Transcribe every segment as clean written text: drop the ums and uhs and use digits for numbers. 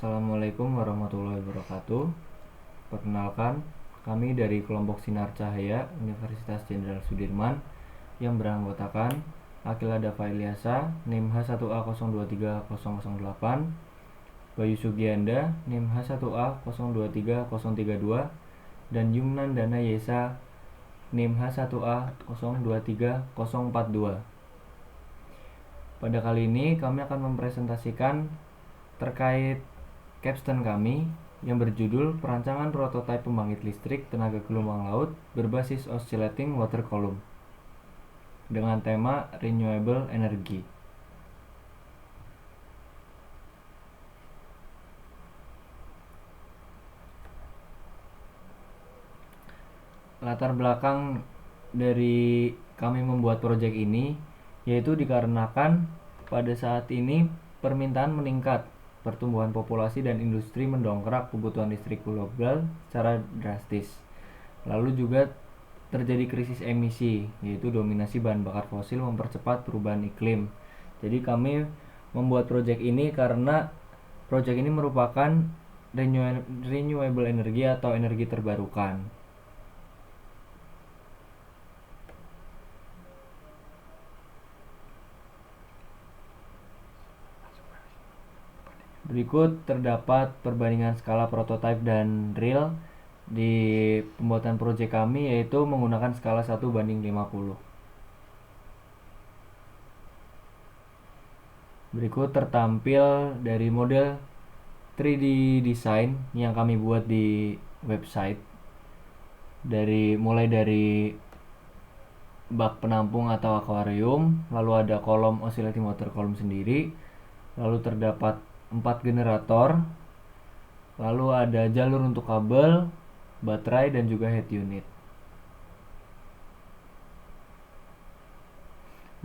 Assalamualaikum warahmatullahi wabarakatuh. Perkenalkan, kami dari kelompok Sinar Cahaya Universitas Jenderal Sudirman yang beranggotakan Akil Dafa Ilyasa, NIM H1A023008, Bayu Sugianda, NIM H1A023032, dan Yumnan Dana Yesa, NIM H1A023042. Pada kali ini kami akan mempresentasikan terkait capstone kami yang berjudul Perancangan Prototipe Pembangkit Listrik Tenaga Gelombang Laut Berbasis Oscillating Water Column dengan tema Renewable Energy. Latar belakang dari kami membuat proyek ini yaitu dikarenakan pada saat ini permintaan meningkat, pertumbuhan populasi dan industri mendongkrak kebutuhan listrik global secara drastis. Lalu juga terjadi krisis emisi, yaitu dominasi bahan bakar fosil mempercepat perubahan iklim. Jadi kami membuat proyek ini karena proyek ini merupakan renewable energy atau energi terbarukan. Berikut terdapat perbandingan skala prototipe dan real di pembuatan proyek kami, yaitu menggunakan skala 1:50. Berikut tertampil dari model 3D design yang kami buat di website. Mulai dari bak penampung atau akuarium, lalu ada kolom oscillating water column sendiri, lalu terdapat 4 generator, lalu ada jalur untuk kabel, baterai, dan juga head unit.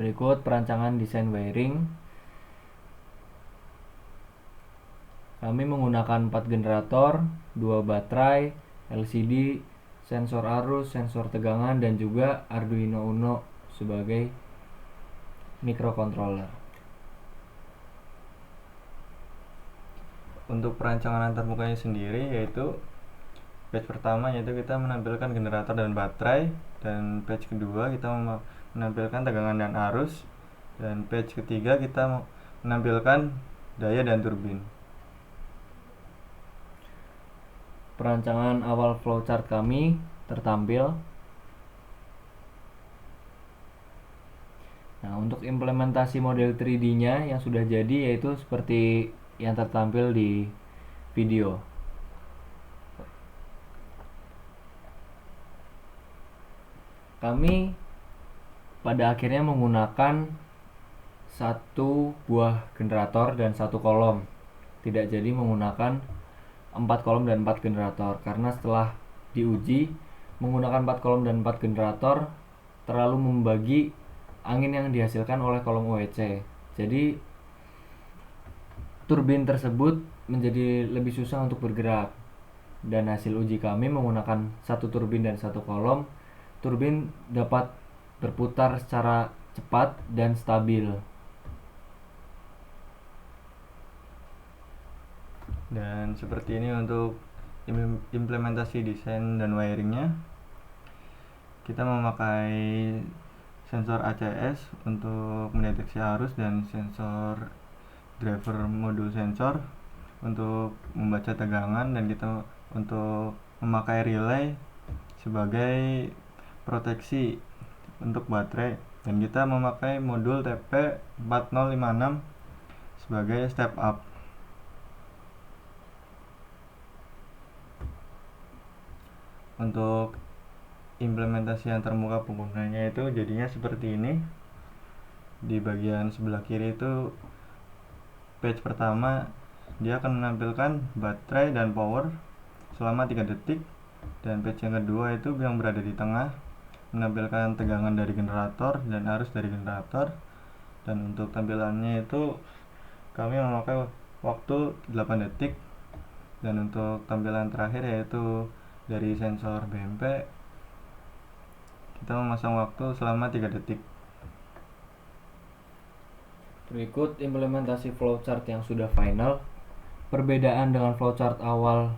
Berikut perancangan desain wiring. Kami menggunakan 4 generator, 2 baterai, LCD, sensor arus, sensor tegangan, dan juga Arduino Uno sebagai microcontroller. Untuk perancangan antarmukanya sendiri yaitu batch pertama yaitu kita menampilkan generator dan baterai, dan batch kedua kita menampilkan tegangan dan arus, dan batch ketiga kita menampilkan daya dan turbin. Perancangan awal flowchart kami tertampil. Nah, untuk implementasi model 3D-nya yang sudah jadi yaitu seperti yang tertampil di video. Kami pada akhirnya menggunakan 1 buah generator dan 1 kolom. Tidak jadi menggunakan 4 kolom dan 4 generator karena setelah diuji menggunakan 4 kolom dan 4 generator terlalu membagi angin yang dihasilkan oleh kolom OEC. Jadi turbin tersebut menjadi lebih susah untuk bergerak, dan hasil uji kami menggunakan 1 turbin dan 1 kolom. Turbin dapat berputar secara cepat dan stabil. Dan seperti ini untuk implementasi desain dan wiringnya. Kita memakai sensor ACS untuk mendeteksi arus dan sensor driver modul sensor untuk membaca tegangan, dan kita untuk memakai relay sebagai proteksi untuk baterai, dan kita memakai modul TP4056 sebagai step up. Untuk implementasi antarmuka penggunanya itu jadinya seperti ini. Di bagian sebelah kiri itu batch pertama dia akan menampilkan baterai dan power selama 3 detik, dan batch yang kedua itu yang berada di tengah menampilkan tegangan dari generator dan arus dari generator, dan untuk tampilannya itu kami memakai waktu 8 detik, dan untuk tampilan terakhir yaitu dari sensor BMP kita memasang waktu selama 3 detik. Berikut implementasi flowchart yang sudah final. perbedaan dengan flowchart awal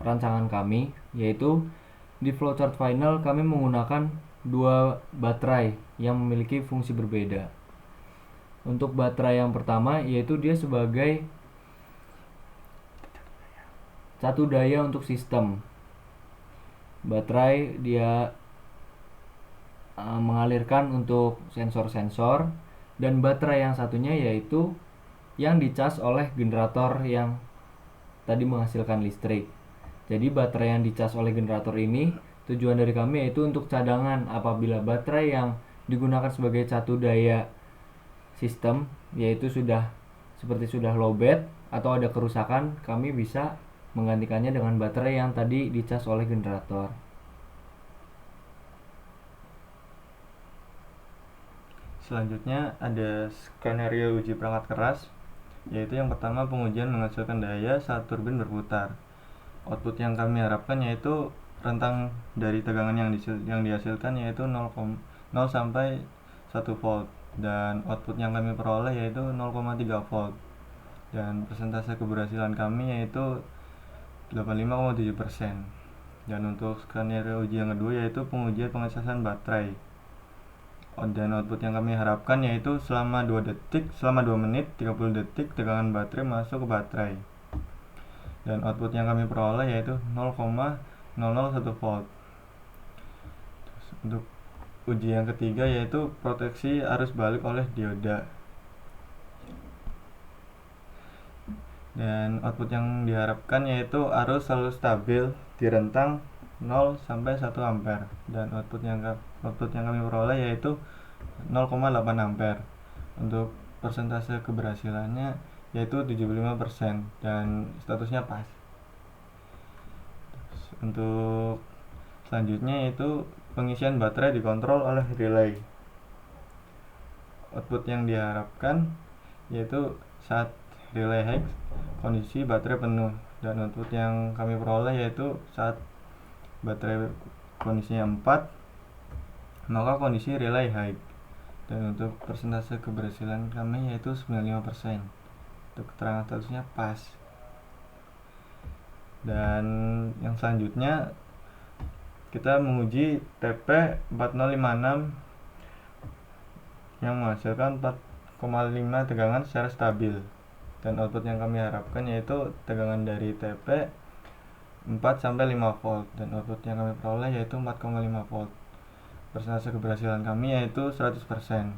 rancangan kami, yaitu di flowchart final kami menggunakan dua baterai yang memiliki fungsi berbeda. Untuk baterai yang pertama yaitu dia sebagai satu daya untuk sistem. Baterai dia mengalirkan untuk sensor-sensor, dan baterai yang satunya yaitu yang dicas oleh generator yang tadi menghasilkan listrik. Jadi baterai yang dicas oleh generator ini tujuan dari kami yaitu untuk cadangan apabila baterai yang digunakan sebagai satu daya sistem yaitu sudah lowbat atau ada kerusakan, kami bisa menggantikannya dengan baterai yang tadi dicas oleh generator. Selanjutnya ada skenario uji perangkat keras, yaitu yang pertama pengujian menghasilkan daya saat turbin berputar. Output yang kami harapkan yaitu rentang dari tegangan yang dihasilkan yaitu 0 sampai 1 volt, dan output yang kami peroleh yaitu 0,3 volt, dan persentase keberhasilan kami yaitu 85,7%. Dan untuk skenario uji yang kedua yaitu pengujian pengecasan baterai, dan output yang kami harapkan yaitu selama 2 menit 30 detik tegangan baterai masuk ke baterai, dan output yang kami peroleh yaitu 0,001 volt. Untuk uji yang ketiga yaitu proteksi arus balik oleh dioda, dan output yang diharapkan yaitu arus selalu stabil di rentang 0 sampai 1 ampere, dan output yang kami peroleh yaitu 0,8 ampere. Untuk persentase keberhasilannya yaitu 75% dan statusnya pas. Untuk selanjutnya yaitu pengisian baterai dikontrol oleh relay. Output yang diharapkan yaitu saat relay high kondisi baterai penuh, dan output yang kami peroleh yaitu saat baterai kondisinya 4 maka kondisi relay high, dan untuk persentase keberhasilan kami yaitu 95%. Untuk keterangan statusnya pas. Dan yang selanjutnya kita menguji TP4056 yang menghasilkan 4,5 tegangan secara stabil, dan output yang kami harapkan yaitu tegangan dari TP 4 sampai 5 volt, dan output yang kami peroleh yaitu 4,5 volt. Persentase keberhasilan kami yaitu 100%.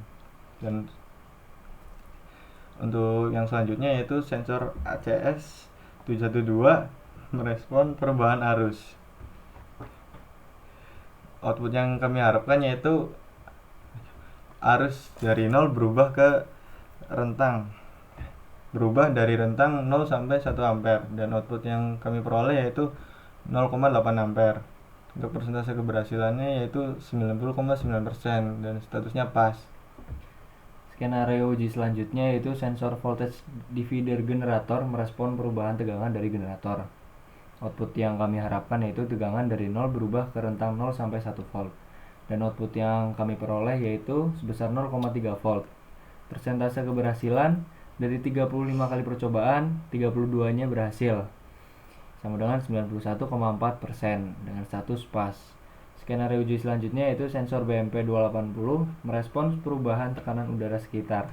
Dan untuk yang selanjutnya yaitu sensor ACS 712 merespon perubahan arus. Output yang kami harapkan yaitu arus dari 0 berubah dari rentang 0 sampai 1 ampere, dan output yang kami peroleh yaitu 0,8 ampere. Untuk persentase keberhasilannya yaitu 90,9% dan statusnya pas. Skenario uji selanjutnya yaitu sensor voltage divider generator merespon perubahan tegangan dari generator. Output yang kami harapkan yaitu tegangan dari 0 berubah ke rentang 0 sampai 1 volt, dan output yang kami peroleh yaitu sebesar 0,3 volt. Persentase keberhasilan dari 35 kali percobaan, 32-nya berhasil, sama dengan 91,4% dengan status pas. Skenario uji selanjutnya yaitu sensor BMP 280 merespons perubahan tekanan udara sekitar.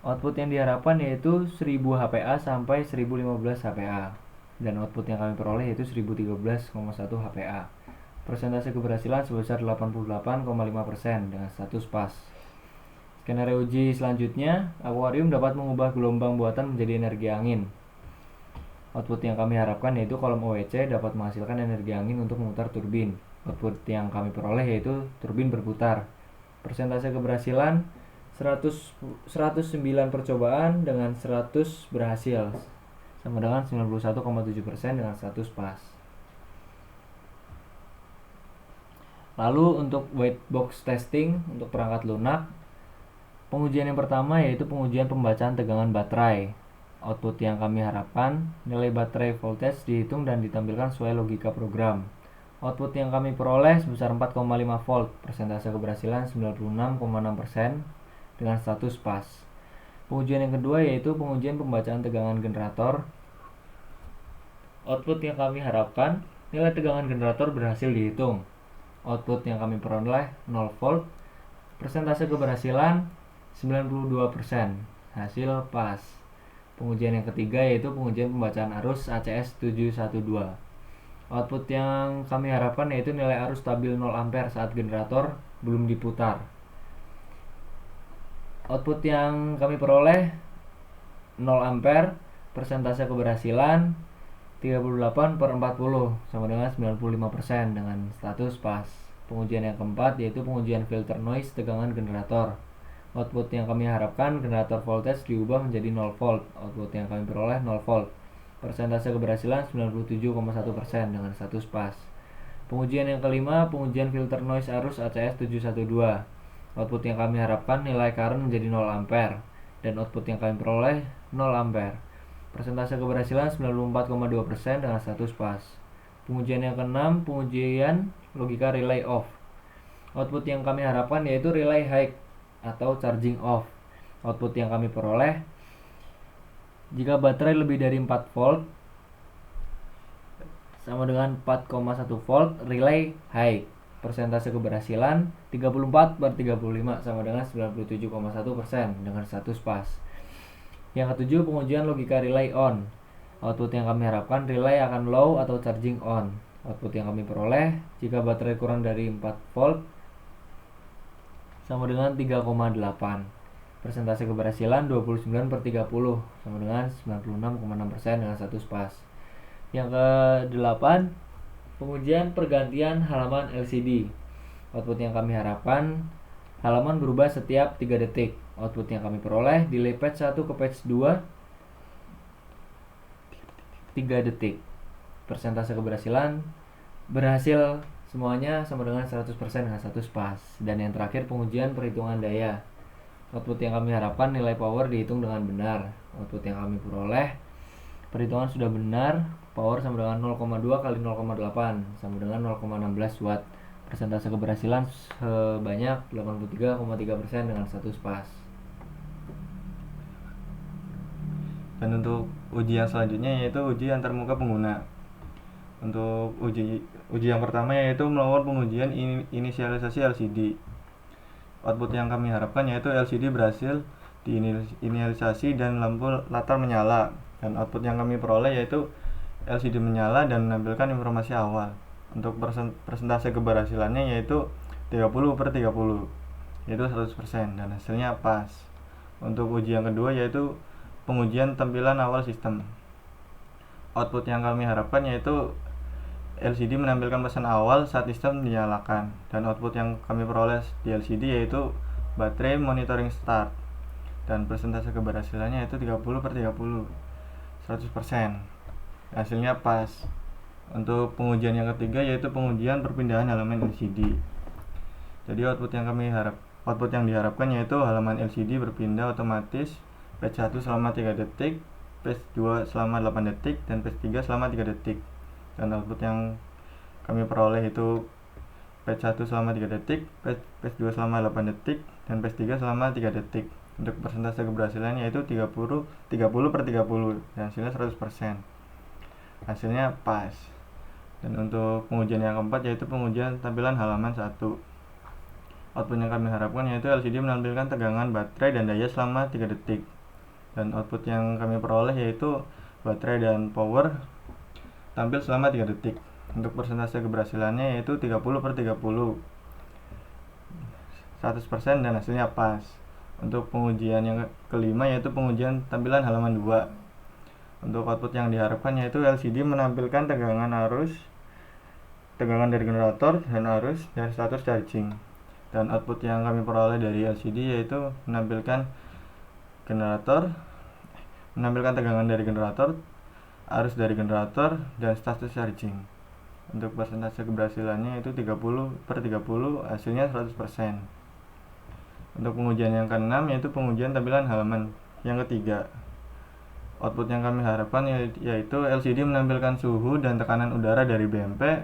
Output yang diharapkan yaitu 1000 HPA sampai 1015 HPA, dan output yang kami peroleh yaitu 1013,1 HPA. Persentase keberhasilan sebesar 88,5% dengan status pas. Skenario uji selanjutnya, akuarium dapat mengubah gelombang buatan menjadi energi angin. Output yang kami harapkan yaitu kolom OEC dapat menghasilkan energi angin untuk memutar turbin. Output yang kami peroleh yaitu turbin berputar. Persentase keberhasilan 109 percobaan dengan 100 berhasil, sama dengan 91,7% dengan status pas. Lalu untuk white box testing untuk perangkat lunak, pengujian yang pertama yaitu pengujian pembacaan tegangan baterai. Output yang kami harapkan, nilai baterai voltage dihitung dan ditampilkan sesuai logika program. Output yang kami peroleh sebesar 4,5 volt, persentase keberhasilan 96,6% dengan status pas. Pengujian yang kedua yaitu pengujian pembacaan tegangan generator. Output yang kami harapkan, nilai tegangan generator berhasil dihitung. Output yang kami peroleh 0 volt. Persentase keberhasilan 92%. Hasil pas. Pengujian yang ketiga yaitu pengujian pembacaan arus ACS 712. Output yang kami harapkan yaitu nilai arus stabil 0 ampere saat generator belum diputar. Output yang kami peroleh 0 ampere, persentase keberhasilan 38/40 sama dengan 95% dengan status pas. Pengujian yang keempat yaitu pengujian filter noise tegangan generator. Output yang kami harapkan generator voltage diubah menjadi 0 volt. Output yang kami peroleh 0 volt. Persentase keberhasilan 97,1% dengan status pas. Pengujian yang kelima pengujian filter noise arus ACS 712. Output yang kami harapkan nilai current menjadi 0 ampere dan output yang kami peroleh 0 ampere. Persentase keberhasilan 94,2% dengan status pas. Pengujian yang keenam pengujian logika relay off. Output yang kami harapkan yaitu relay high atau charging off. Output yang kami peroleh jika baterai lebih dari 4 volt sama dengan 4,1 volt relay high. Persentase keberhasilan 34/35 sama dengan 97,1% dengan status pas. Yang ketujuh pengujian logika relay on. Output yang kami harapkan relay akan low atau charging on. Output yang kami peroleh jika baterai kurang dari 4 volt sama dengan 3,8. Persentase keberhasilan 29/30 sama dengan 96,6% dengan status pas. Yang ke-8 pengujian pergantian halaman LCD. Output yang kami harapkan halaman berubah setiap 3 detik. Output yang kami peroleh delay patch 1 ke patch 2 3 detik. Persentase keberhasilan berhasil semuanya sama dengan 100% dengan status pas. Dan yang terakhir pengujian perhitungan daya. Output yang kami harapkan nilai power dihitung dengan benar. Output yang kami peroleh perhitungan sudah benar, power sama dengan 0,2 kali 0,8 sama dengan 0,16 watt. Persentase keberhasilan sebanyak 83,3% dengan status pas. Dan untuk uji yang selanjutnya yaitu uji antarmuka pengguna. Untuk uji yang pertama yaitu melakukan pengujian inisialisasi LCD. Output yang kami harapkan yaitu LCD berhasil diinisialisasi dan lampu latar menyala. Dan output yang kami peroleh yaitu LCD menyala dan menampilkan informasi awal. Untuk persentase keberhasilannya yaitu 30/30, yaitu 100% dan hasilnya pas. Untuk uji yang kedua yaitu pengujian tampilan awal sistem. Output yang kami harapkan yaitu LCD menampilkan pesan awal saat sistem dinyalakan. Dan output yang kami peroleh di LCD yaitu baterai monitoring start. Dan persentase keberhasilannya yaitu 30/30, 100%. Hasilnya pas. Untuk pengujian yang ketiga yaitu pengujian perpindahan halaman LCD. Jadi output yang diharapkan yaitu halaman LCD berpindah otomatis patch 1 selama 3 detik, patch 2 selama 8 detik, dan patch 3 selama 3 detik. Dan output yang kami peroleh itu patch 1 selama 3 detik, patch 2 selama 8 detik, dan patch 3 selama 3 detik. Untuk persentase keberhasilan yaitu 30/30 dan hasilnya 100%. Hasilnya pas. Dan untuk pengujian yang keempat yaitu pengujian tampilan halaman 1. Output yang kami harapkan yaitu LCD menampilkan tegangan baterai dan daya selama 3 detik. Dan output yang kami peroleh yaitu baterai dan power tampil selama 3 detik. Untuk persentase keberhasilannya yaitu 30/30, 100% dan hasilnya pas. Untuk pengujian yang kelima yaitu pengujian tampilan halaman 2. Untuk output yang diharapkan yaitu LCD menampilkan tegangan dari generator dan arus dan status charging. Dan output yang kami peroleh dari LCD yaitu menampilkan tegangan dari generator, arus dari generator, dan status charging. Untuk persentase keberhasilannya itu 30/30, hasilnya 100%. Untuk pengujian yang keenam yaitu pengujian tampilan halaman yang ketiga. Output yang kami harapkan yaitu LCD menampilkan suhu dan tekanan udara dari BMP.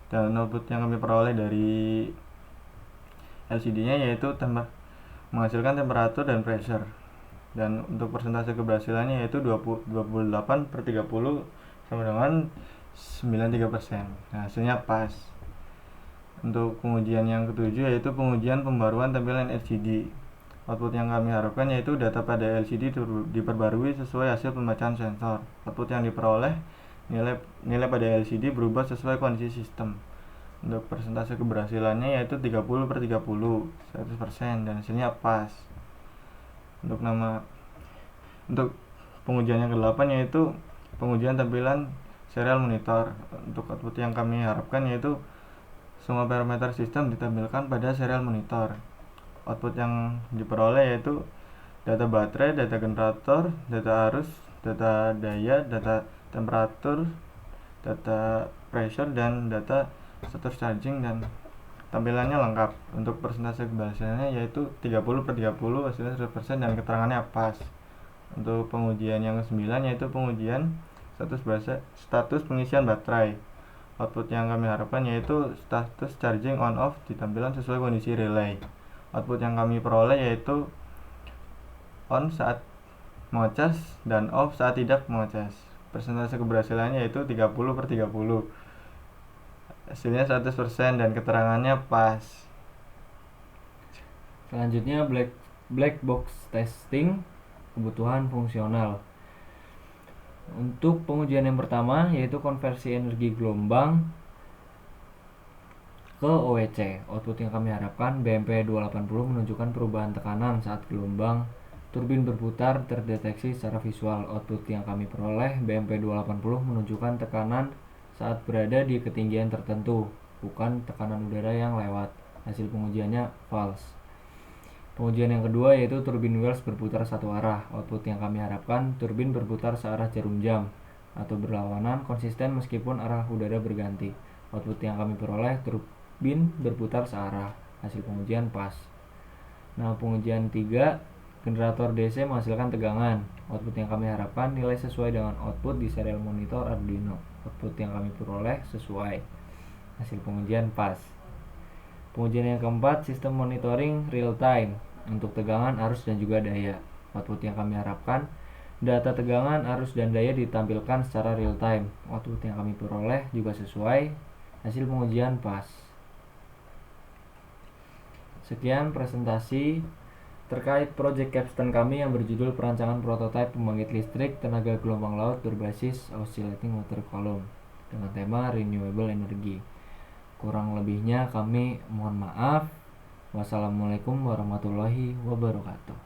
Dan output yang kami peroleh dari LCD-nya yaitu menghasilkan temperatur dan pressure. dan untuk persentase keberhasilannya yaitu 28/30 sama dengan 93%. Nah, hasilnya pas. Untuk pengujian yang ketujuh yaitu pengujian pembaruan tampilan LCD. Output yang kami harapkan yaitu data pada LCD diperbarui sesuai hasil pembacaan sensor. Output yang diperoleh nilai pada LCD berubah sesuai kondisi sistem. Untuk persentase keberhasilannya yaitu 30/30, 100%, dan hasilnya pas. Untuk pengujian yang ke-8 yaitu pengujian tampilan serial monitor. Untuk output yang kami harapkan yaitu semua parameter sistem ditampilkan pada serial monitor. Output yang diperoleh yaitu data baterai, data generator, data arus, data daya, data temperatur, data pressure, dan data status charging, dan tampilannya lengkap. Untuk persentase keberhasilannya yaitu 30/30, hasilnya 100%, dan keterangannya pas. Untuk pengujian yang ke-9 yaitu pengujian status pengisian baterai. Output yang kami harapkan yaitu status charging on off ditampilkan sesuai kondisi relay. Output yang kami peroleh yaitu on saat mengecas dan off saat tidak mengecas. Persentase keberhasilannya yaitu 30/30, hasilnya 100%, dan keterangannya pas. Selanjutnya black box testing kebutuhan fungsional. Untuk pengujian yang pertama yaitu konversi energi gelombang ke OEC. Output yang kami harapkan BMP 280 menunjukkan perubahan tekanan saat gelombang turbin berputar terdeteksi secara visual. Output yang kami peroleh BMP 280 menunjukkan tekanan saat berada di ketinggian tertentu, bukan tekanan udara yang lewat. Hasil pengujiannya false. Pengujian yang kedua yaitu turbin wheels berputar satu arah. Output yang kami harapkan turbin berputar searah jarum jam atau berlawanan konsisten meskipun arah udara berganti. Output yang kami peroleh turbin berputar searah. Hasil pengujian pas. Nah, pengujian 3, generator DC menghasilkan tegangan. Output yang kami harapkan nilai sesuai dengan output di serial monitor Arduino. Output yang kami peroleh sesuai. Hasil pengujian pas. Pengujian yang keempat, sistem monitoring real time untuk tegangan, arus, dan juga daya. Output yang kami harapkan, data tegangan, arus, dan daya ditampilkan secara real time. Output yang kami peroleh juga sesuai. Hasil pengujian pas. Sekian presentasi terkait project capstone kami yang berjudul perancangan prototipe pembangkit listrik tenaga gelombang laut berbasis oscillating water column dengan tema renewable energy. Kurang lebihnya kami mohon maaf. Wassalamualaikum warahmatullahi wabarakatuh.